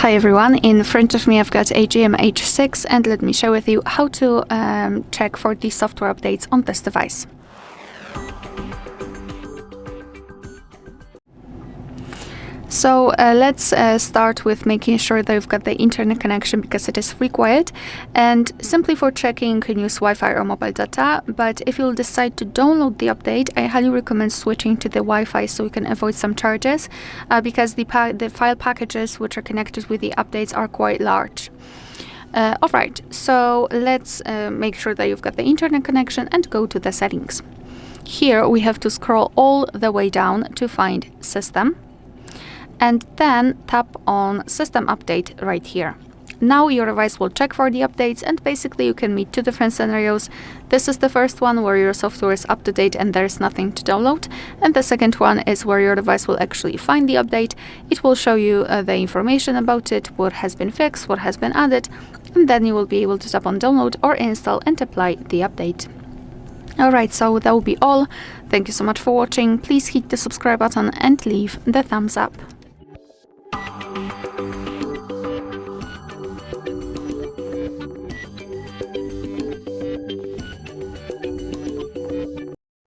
Hi everyone, in front of me I've got AGM H6 and let me share with you how to check for the software updates on this device. So let's start with making sure that you've got the internet connection because it is required, and simply for checking you can use Wi-Fi or mobile data, but if you'll decide to download the update, I highly recommend switching to the Wi-Fi so you can avoid some charges because the file packages which are connected with the updates are quite large. Alright, so let's make sure that you've got the internet connection and go to the settings. Here we have to scroll all the way down to find System, and then tap on System Update right here. Now your device will check for the updates, and basically you can meet two different scenarios. This is the first one where your software is up to date and there's nothing to download, and the second one is where your device will actually find the update. It will show you the information about it, what has been fixed, what has been added, and then you will be able to tap on download or install and apply the update. Alright, so that will be all. Thank you so much for watching. Please hit the subscribe button and leave the thumbs up.